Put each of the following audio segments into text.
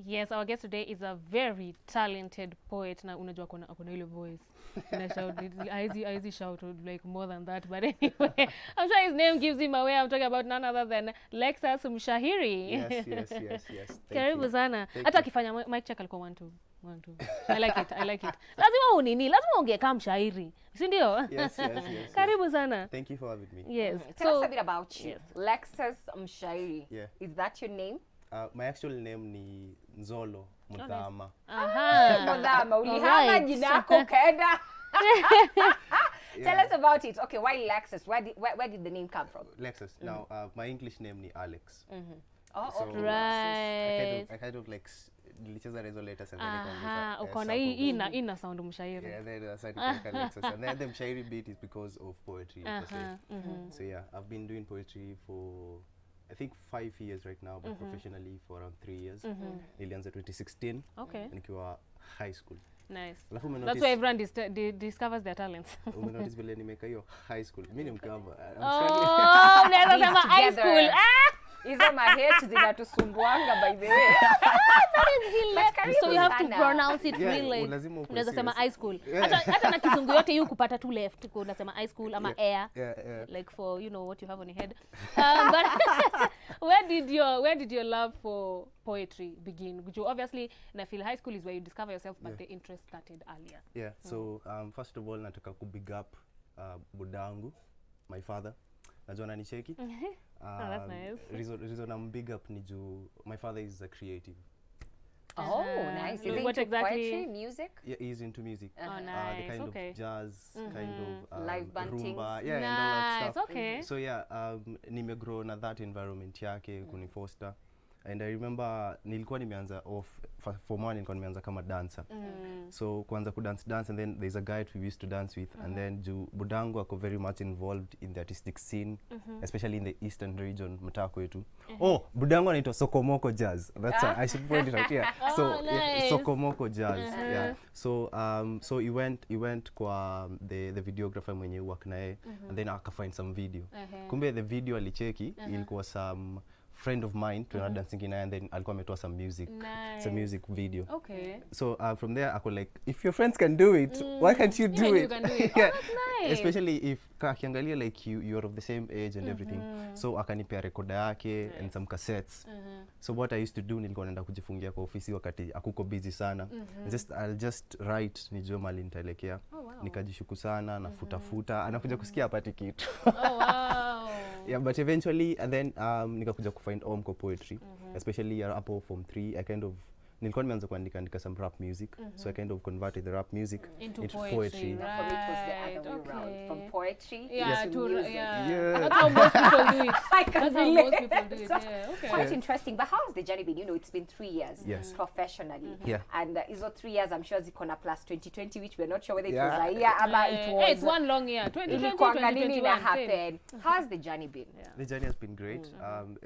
Yes, our guest today is a very talented poet. Na unajua akona ile voice. Na shout I shout like more than that, but anyway, I'm sure his name gives him away. I'm talking about none other than Lexas Mshairi. Yes. Karibu sana. Hata akifanya mic check alikuwa 1 2. I like it. Lazima ongee kama mshairi. Si ndio? Yes. Karibu sana. Thank you for having me. Yes. Tell us a bit about you. Yes. Lexas Mshairi. Yeah. Is that your name? My actual name ni Nzolo Mudhama. Mudhama. Ulihama jina yako kaenda. Tell us about it. Okay, why Lexas? Where did the name come from? Lexas. Now, my English name ni Alex. Oh, So, okay. Right. I kind of like nilicheza hizo letters and then ikaongeza. Ukona ina sound mshairi. Yeah, then I started to call Lexas. And then the mshairi bit is because of poetry. So yeah, I've been doing poetry for I think 5 years right now, but professionally for around 3 years. Nilianza 2016. Okay. Nikiwa high school. Nice. That's why everyone discovers their talents. Umenotice vile nimeka hiyo high school. Mimi ni Mkamba. Unaweza sema high school. Hizo maheti zinatusumbuanga by the way. So you have to pronounce it really. Unaweza sema high school. Hata na kizungu yote yu kupata tu left. Unasema high school ama air. Like for what you have on your head. But where did your love for poetry begin? You obviously, I feel high school is where you discover yourself, but the interest started earlier. Yeah. So first of all, nataka ku big up budangu, my father. Najua ananicheki. That's nice. Reason I'm big up ni juu my father is a creative. Oh, nice. Is he What into exactly? poetry, music? Yeah, he's into music. Oh, nice. The kind Okay. of jazz, kind of Live band things. rumba, and all that Nice. stuff. Okay. So yeah, nimegrow na that environment yake kunifoster. And I remember nilikuwa nimeanza form 1 nilikuwa nimeanza kama dancer. So kuanza dance and then there's a guy we used to dance with and then budangu ako very much involved in the artistic scene, especially in the eastern region mtaa kwetu. Oh, budangu anaitwa Sokomoko Jazz. That's I should point it out here. So nice. yeah, Sokomoko Jazz. Yeah. So he went kwa the videographer mwenye work naye and then akafind some video. Kumbe the video alicheki ilikuwa some friend of mine to dancing in and then alikuwa ametoa some music. Nice. Some music video. Okay. So from there I could like, if your friends can do it, why can't you do it? You can do it. Yeah. Oh, that's nice. Especially if akiangalia like you're of the same age and everything. So akanipea recorder yake and some cassettes. So what I used to do nilikuwa naenda kujifungia kwa ofisi wakati akuko busy sana. I'll just write nijue mali nitaelekea. Nikajishuku sana na futa anakuja kusikia apati kitu. Oh wow. Yeah, but eventually and then nikakuja kufind omko poetry, especially hapo form 3 I kind of nilikuwa nimeanza kuandika some rap music, so I kind of converted the rap music into poetry. Right. For me it was the other way around, from poetry to music. Yeah. That's how most people do it. I can That's how most relate. people do it. Yeah. Okay. Quite interesting. But how has the journey been? It's been 3 years professionally. Yeah. And hizo 3 years I'm sure ziko na plus 2020, which we're not sure whether it Yeah. was a year ama it was. It's one long year. 2020, Ilikuwanga nini 2021. na happen. How has the journey been? The journey has been great,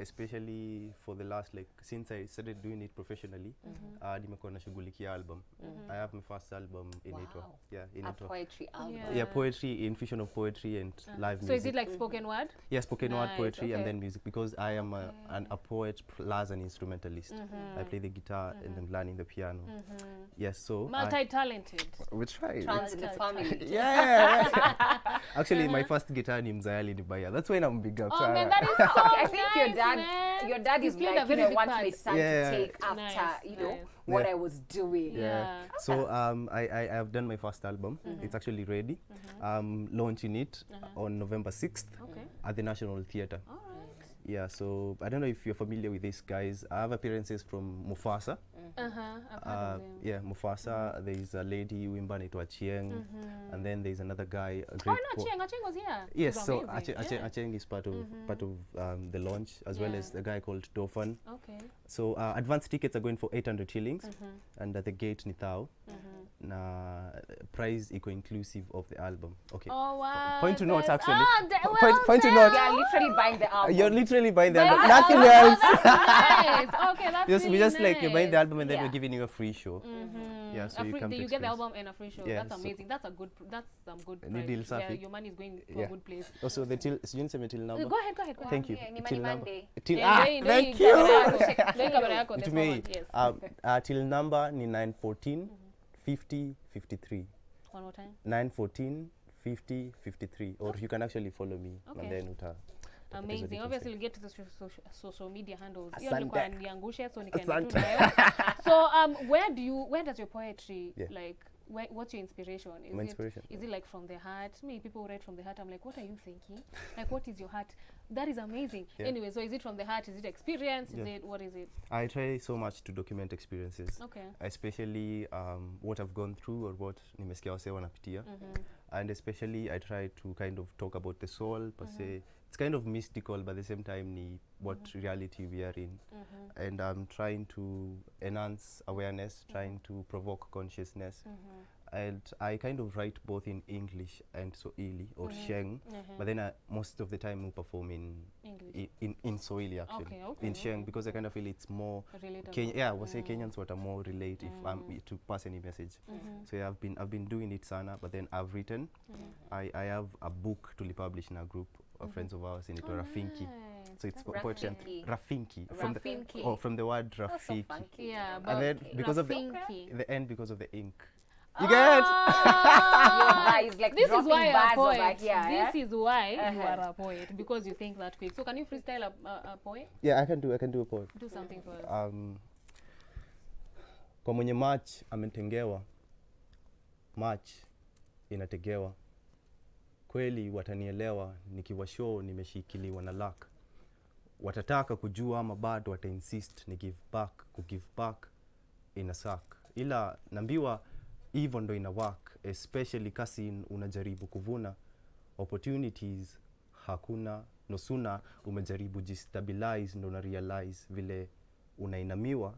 especially for the last since I started doing it professionally. Nimekuwa nashughulikia album. I have my first album inaitwa A poetry album. Yeah, poetry, infusion of poetry and live music. So is it like spoken word? Yeah, spoken word poetry and okay. then music, because I am a poet plus an instrumentalist. I play the guitar and I'm learning the piano. Yes, so multi-talented. We try. Trans in the family. Yeah. Actually, my first guitar ni mzayali ni baya. That's why I'm big up. Oh man, that is so I think nice, your dad is played like, a very big want part. my son to take after, what I was doing. Yeah. So I have done my first album. It's actually ready. Launching it on November 6th at the National Theatre. All right. Yeah, so I don't know if you're familiar with these guys. I have appearances from Mufasa. I've heard of him. Yeah, Mufasa. There is a lady Wimba naitwa Achieng, and then there is another guy. A great Achieng was here. Yes, so Achieng is part of the launch, as well as a guy called Dofan. Okay. So advance tickets are going for 800 shillings, and at the gate ni thou. Na price iko inclusive of the album. Okay. Oh wow. Point to note actually. Point to note. You are literally buying the album. You're literally buying the album. Nothing else. Nice. Okay, that's We just really like you're buying the nice. album and then we're giving you a free show. Yeah, so you get the album and a free show. Yeah, that's amazing. That's some good Ni deal price. Yeah, safi. your money is going to a good place. Also the till number. Go ahead. Thank you. Ni Till number. Monday. Till Thank you. Ndio kamera yako the forward. Yes. Till number ni 914 50 53. One more time. 914 50 53, or you can follow me and then amazing. Obviously we'll get to the social media handles. Hiyo nilikuwa niangushe so nikaenda tu nayo. So where does your poetry like what's your inspiration? Is it like from the heart? Me, people write from the heart. I'm like, what are you thinking? Like, what is your heart? That is amazing. Anyway, so is it from the heart? Is it experience? Is it, what is it? I try so much to document experiences. Okay. Especially what I've gone through or what nimesikia wase wanapitia. And especially I try to kind of talk about the soul per se. It's kind of mystical, but at the same time ni what reality we are in. And I'm trying to enhance awareness, trying to provoke consciousness. And I kind of write both in English and Swahili or Sheng, but then most of the time I perform in English. In Swahili actually. In Sheng, because I kind of feel it's more relatable. We'll say Kenyans what are more relate if I'm to pass any message. So yeah, I've been doing it sana, but then I've written. I have a book to publish in a group of friends of ours in it, Rafinki. Nice. So it's poetry and Rafinki from the word Rafiki. So yeah, and then because of the end, because of the ink. You get? Guys, like this is why a poet. Over here, this is why you are a poet, because you think that quick. So can you freestyle a poet? Yeah, I can do a poet. Do something for us. Kwa mwenye March ametengewa, March inategewa. Kweli watanielewa nikiwa show nimeshikiliwa na luck. Watataka kujua ama bado wata insist ni give back in a sack. Ila nambiwa hivyo ndo ina work, especially kasi unajaribu kuvuna opportunities hakuna, no sooner umejaribu jistabilize ndo na realize vile unainamiwa.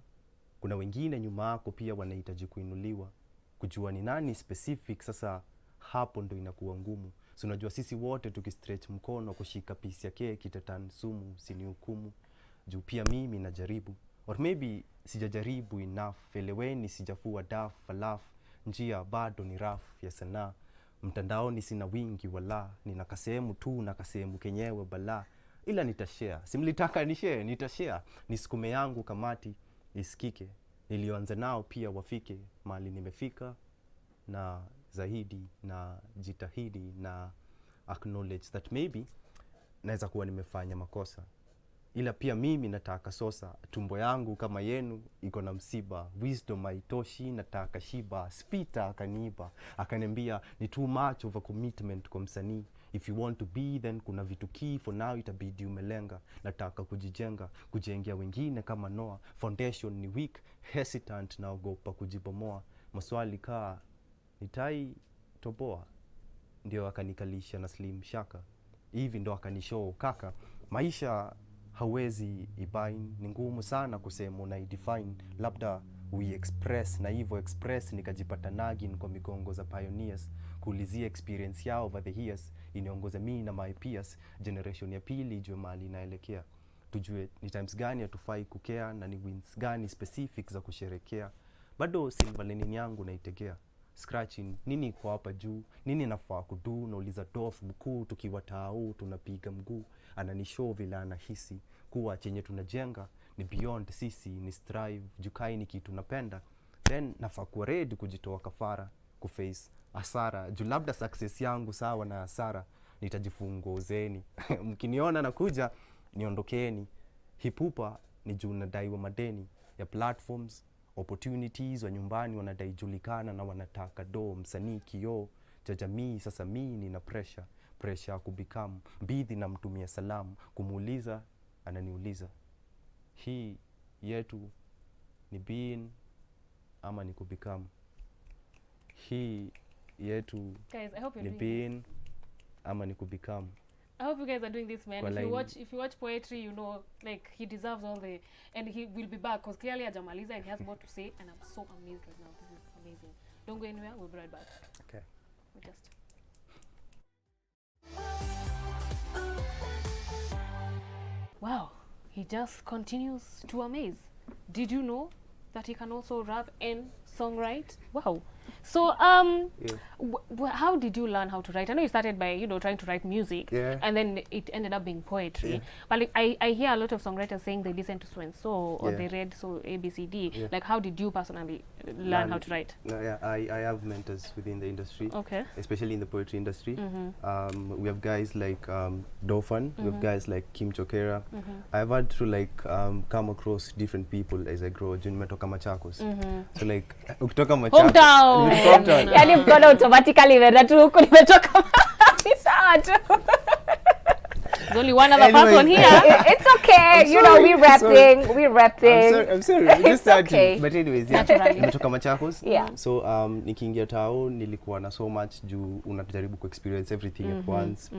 Kuna wengine nyuma yako pia wanahitaji kuinuliwa, kujua ni nani specific, sasa hapo ndo inakuwa ngumu. So unajua sisi wote tukistretch mkono kushika piece ya keki itatan sumu, sinihukumu juu pia mimi najaribu, or maybe sijajaribu enough. Eleweni sijafua falaf, njia bado ni rough ya sanaa. Mtandaoni sina wingi wala, nina kasehemu tu na kasehemu kenyewe bala. Ila nitashare, simlitaka nishare, nitashare. Nisukume yangu kamati isikike, nilioanza nao pia wafike mahali nimefika, na zaidi na jitahidi na acknowledge that maybe naweza kuwa nimefanya makosa. Ila pia mimi nataka sosa, tumbo yangu kama yenu iko na msiba, wisdom haitoshi nataka shiba. Spita akaniba, akaniambia ni too much of a commitment kwa msanii. If you want to be, then kuna vitu key, for now itabidi umelenga. Nataka kujijenga, kujengea wengine kama Noah. Foundation ni weak, hesitant, naogopa kujibomoa. Maswali kaa nitai toboa, ndio akanikalisha na Slim Shaka. Hivi ndo akanishow kaka, maisha hawezi ibain, ni ngumu sana kusema na define. Labda we express, na hivyo express nikajipata nagin kwa migongo za pioneers. Kuulizia experience yao over the years, iniongoza mimi na my peers. Generation ya pili ijue mahali inaelekea, tujue ni times gani hatufai kukea, na ni wins gani specific za kusherekea. Bado silver lining yangu naitegea, scratching nini kwa hapa juu, nini nafaa kudu. Nauliza dof mkuu tukiwa taau tunapiga mguu. Ananishow vile anahisi kuwa chenye tunajenga ni beyond sisi, ni strive jukai ni kitu napenda. Then nafaa kuwa ready kujitoa kafara, kuface asara juu labda success yangu sawa na asara. Nitajifunga uzeni mkiniona nakuja niondokeni. Hipupa ni juu nadaiwa madeni ya platforms, opportunities. Wa nyumbani wanadai julikana na wanataka do. Msanii kioo cha jamii, sasa mimi nina pressure kubecome mbidhi. na mtumia salamu kumuuliza, ananiuliza hii yetu ni being ama ni kubecome. Hii yetu guys, I hope ni being ama ni kubecome. I hope you guys are doing this, man. If you watch poetry, you know, like, he deserves all the, and he will be back because clearly Ajamaliza and he has more to say, and I'm so amazed right now. This is amazing. Don't go anywhere. We'll be right back. Okay. We just. Wow, he just continues to amaze. Did you know that he can also rap and songwrite. Wow. So how did you learn how to write? I know you started by, you know, trying to write music, and then it ended up being poetry. But like, I hear a lot of songwriters saying they listen to so and so, or they read so ABCD. Like, how did you personally learn how to write? I have mentors within the industry, especially in the poetry industry. We have guys like Dofan, we have guys like Kim Chokera. I've had to like come across different people as I grow. Nimetoka Machakos, so like ukitoka Machakos, hometown. Yani mkono automatically wenda tu huko nimetoka. Ni sawa tu. There's only one other person here. It's okay. You know, we rapping. I'm sorry. Just okay. But anyways, nimetoka Machakos. So nikiingia town nilikuwa na so much juu unajaribu ku experience everything at once.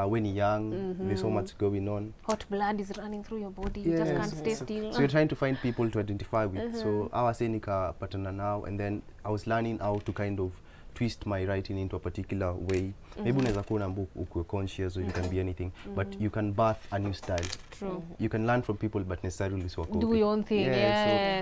When you're young, there's so much going on. Hot blood is running through your body. You just can't stay still. So you're trying to find people to identify with. So I was saying nikapatana now, and then I was learning how to kind of twist my writing into a particular way. Maybe unaweza kuwa na book ukwe conscious, or you can be anything, but you can birth a new style. True. You can learn from people, but necessarily so do your own thing.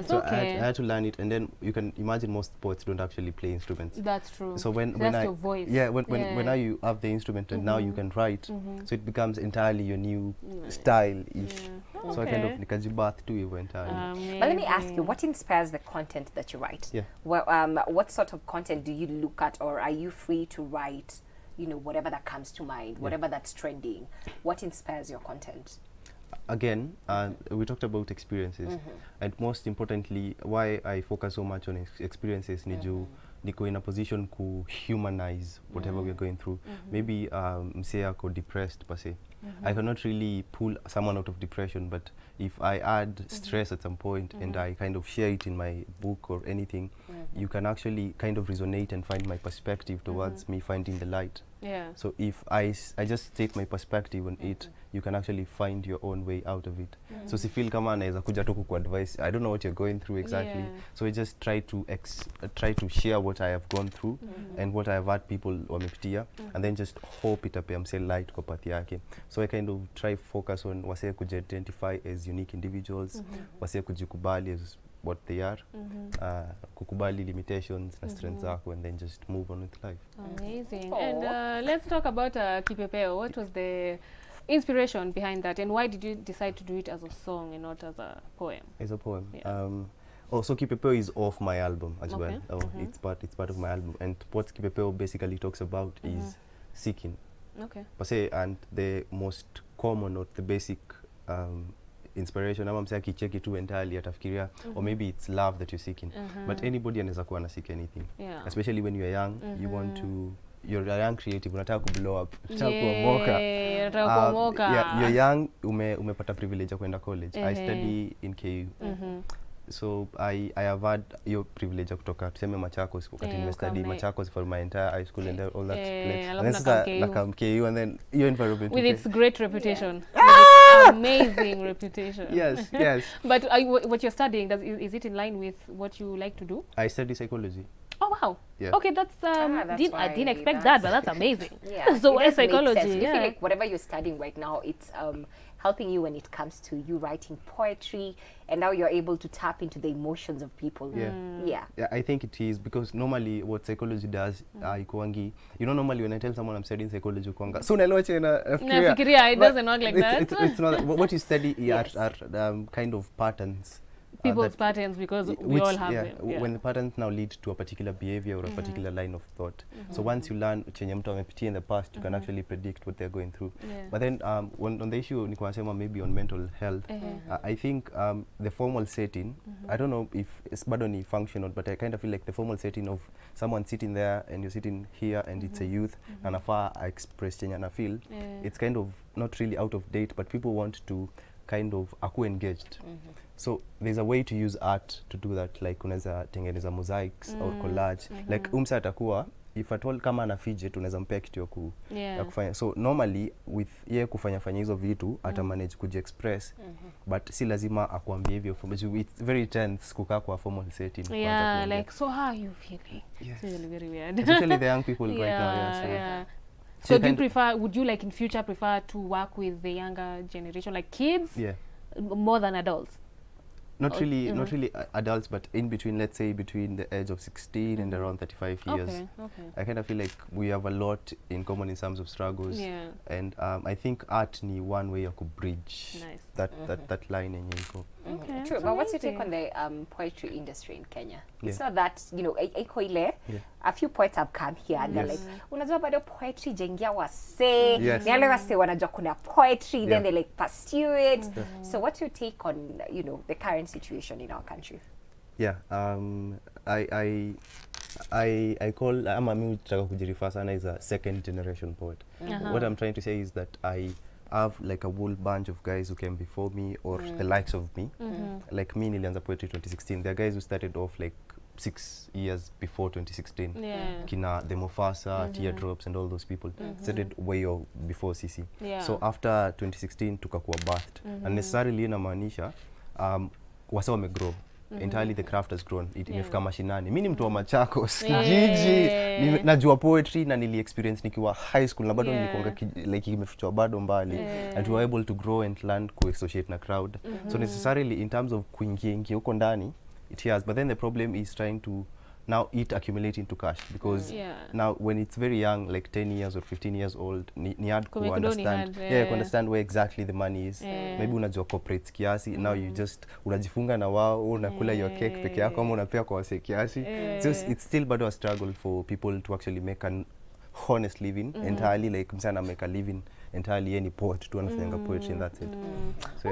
So I had to learn it, and then you can imagine most poets don't actually play instruments. That's true. So when your voice. When now you have the instrument and now you can write, so it becomes entirely your new style-ish. So I kind of nikajibath to it entirely. But let me ask you, what inspires the content that you write? Well, what sort of content do you look at, or are you free to write, you know, whatever that comes to mind, whatever that's trending? What inspires your content? Again, we talked about experiences, and most importantly, why I focus so much on experiences, niko in a position to humanize whatever we're going through. Maybe msee ako depressed per se. I cannot really pull someone out of depression, but if I add stress at some point and I kind of share it in my book or anything, you can actually kind of resonate and find my perspective towards me finding the light. So if I just take my perspective on it, you can actually find your own way out of it. So si feel kama naeza kuja tu ku advice, I don't know what you're going through exactly. So I just try to share what I have gone through and what I have had people wamepitia, and then just hope itapea mse light kwa path yake. So I kind of try focus on wase kujidentify as unique individuals, wase kujikubali as what they are, kukubali limitations na strengths zako, and then just move on with life. Amazing. And let's talk about Kipepeo. What was the inspiration behind that, and why did you decide to do it as a song and not as a poem? As a poem. So Kipepeo is off my album as well. It's part of my album, and what Kipepeo basically talks about is seeking. And the most common or the basic inspiration, ama mse akicheki tu entirely atafikiria, or maybe it's love that you're seeking. But anybody anaweza kuwa na seek anything, especially when you're young. You want to, you're a young creative, unataka ku blow up, unataka kuomoka. You're young, umepata privilege ya kwenda college. I study in KU. So I have had your privilege kutoka tuseme Machakos, wakati nimestudy Machakos for my entire high school and all that place. And then nakam KU, and then your environment with its great reputation. Amazing reputation. Yes. But what you're studying, is it in line with what you like to do? I study psychology. Oh wow. Okay, that's I didn't expect that, but that's amazing. So why psychology? I feel like whatever you're studying right now, it's helping you when it comes to you writing poetry, and now you're able to tap into the emotions of people. Yeah, I think it is, because normally what psychology does, ikuangi, you know, normally when I tell someone I'm studying psychology, kuanga, so naelewa nafikiria, it doesn't work like that. It's not what you study are kind of patterns. People's patterns, because we all have them. When the patterns now lead to a particular behavior or a particular line of thought. So once you learn chenye mtu amepitia in the past, you can actually predict what they're going through. But then on the issue nilikuwa nasema maybe on mental health, I think the formal setting, I don't know if it's bado ni functional, but I kind of feel like the formal setting of someone sitting there and you're sitting here and it's a youth, and afar I express chenye na feel, it's kind of not really out of date, but people want to kind of aku engaged. So there's a way to use art to do that, like unaweza tengeneza mosaics or collage. Like umsa atakuwa, if at all kama ana fidget unaweza mpea kitu ya kufanya. So normally with yeye kufanya hizo vitu ata manage kujiexpress, but si lazima akuambie hivyo, it's very tense kukaa kwa formal setting. Like, so how are you feeling? It's really very weird. Especially the young people right now. So do you prefer, would you like in future prefer to work with the younger generation, like kids, more than adults? Not really adults, but in between, let's say between the age of 16 and around 35 years. Okay. I kind of feel like we have a lot in common in terms of struggles. Yeah. And I think art ni one way I could bridge that line in Yinko. Okay. True. But what's your take on the poetry industry in Kenya? It's not that, you know, a few poets have come here and they're like, unajua bado poetry jengia wase. Niale wase wanajua kuna poetry, then they like pursue it. So what's your take on, you know, the current situation in our country? Yeah, I call, mimi nataka kujirifa sana as a second generation poet. What I'm trying to say is that I have like a whole bunch of guys who came before me or the likes of me. Like me, nilianza poetry 2016. There are guys who started off like 6 years before 2016. Kina the Mufasa, Teardrops and all those people started way before CC. So after 2016 tukakuwa birthed. And necessarily inamaanisha wasa wamegrow. Entirely the craft has grown. Imefika mashinani. Mimi ni mtu wa Machakos, kijiji. Najua poetry na nili experience nikiwa high school na bado nilikuwa like imefichwa bado mbali. And we were able to grow and learn to associate na crowd. So necessarily in terms of kuingia huko ndani, it has. But then the problem is trying to now accumulate into cash, because now when it's very young, like 10 years or 15 years old, ni hard to understand. To understand where exactly the money is. Maybe unajua corporates kiasi, now you just unajifunga na wao, unakula your cake peke yako ama unapea kwa wase kiasi. So it's still bado a struggle for people to actually make an honest living entirely, like msana make a living entirely any poet to understand poetry, and that's it. So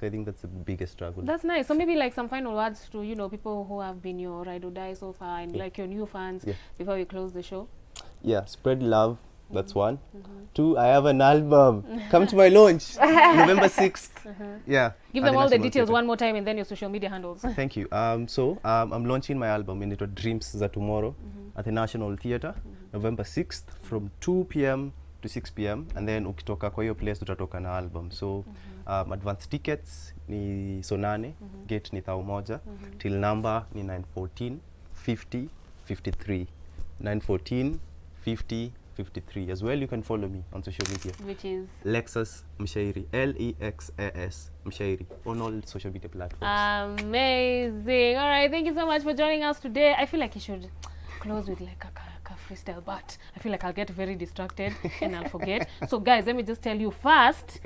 I think that's the biggest struggle. That's nice. So maybe like some final words to, you know, people who have been your ride or die so far, and like your new fans before we close the show. Yeah, spread love. That's one. 2, I have an album. Come to my launch, November 6th. Yeah. Give them all the details one more time and then your social media handles. Thank you. So I'm launching my album in Dreams za Tomorrow at the National Theatre, November 6th from 2 p.m. to 6 p.m. and then ukitoka kwa hiyo place tutatoka na album. So advance tickets ni sonane, gate ni 1,000, till number ni 914 50 53. 914 50 53. As well, you can follow me on social media, which is Lexas Mshairi, Lexas Mshairi, on all social media platforms. Amazing. All right, thank you so much for joining us today. I feel like you should close with like a freestyle, but I feel like I'll get very distracted and I'll forget. So guys, let me just tell you first,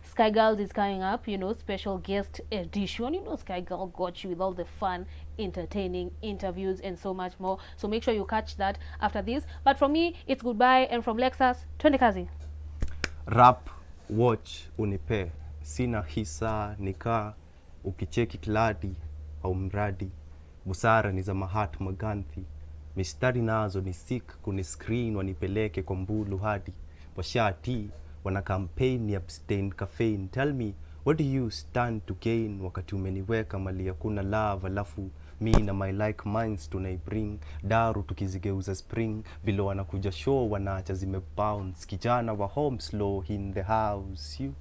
Sky Girls is coming up, you know, special guest edition. You know, Sky Girl got you with all the fun, entertaining interviews and so much more. So make sure you catch that after this. But from me, it's goodbye, and from Lexas, twende kazi. Rap, watch, unipe. Sina hisa, nika, ukicheki kladi, au mradi. Busara ni za Mahatma Gandhi. Mistari nazo ni sick, kuni screen, wanipeleke kwa mbulu hadi. Washati, wana campaign ya abstain caffeine. Tell me, what do you stand to gain wakati umeniweka mali hakuna love, alafu me na my like minds tunaibring daru tukizigeuza spring, vile wanakuja show wanaacha zimebounce, kijana wa home slow in the house. You,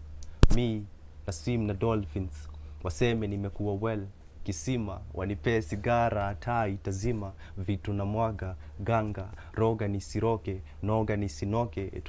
me, na swim na dolphins, waseme nimekuwa well, kisima, wanipee sigara, taa itazima, vitu na mwaga, ganga, roga nisiroke, noga nisinoke.